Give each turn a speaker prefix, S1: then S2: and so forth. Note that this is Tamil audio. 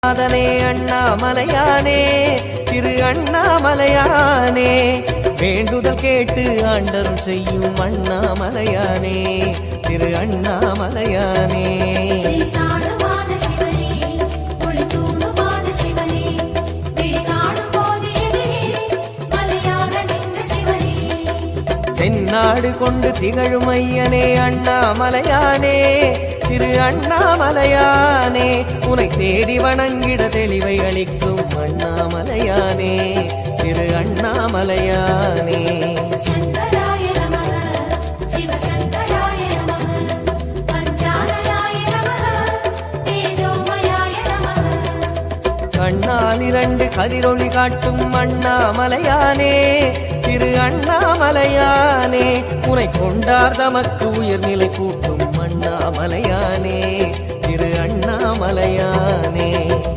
S1: அதனே அண்ணாமலையானே திரு அண்ணாமலையானே வேண்டுதல் கேட்டு ஆண்டரும் செய்யும் அண்ணாமலையானே திரு அண்ணாமலையானே தென்னாடு கொண்டு திகழும் ஐயனே அண்ணாமலையானே திரு அண்ணாமலையானே உனை தேடி வணங்கிட தெளிவை அளிக்கும் அண்ணாமலையானே திரு அண்ணாமலையானே கண்ணால் இரண்டு கதிரொளி காட்டும் அண்ணாமலையானே திரு அண்ணாமலையானே உனை கொண்டார் தமக்கு உயர்நிலை கூட்டும் அண்ணாமலையானே திரு அண்ணாமலையானே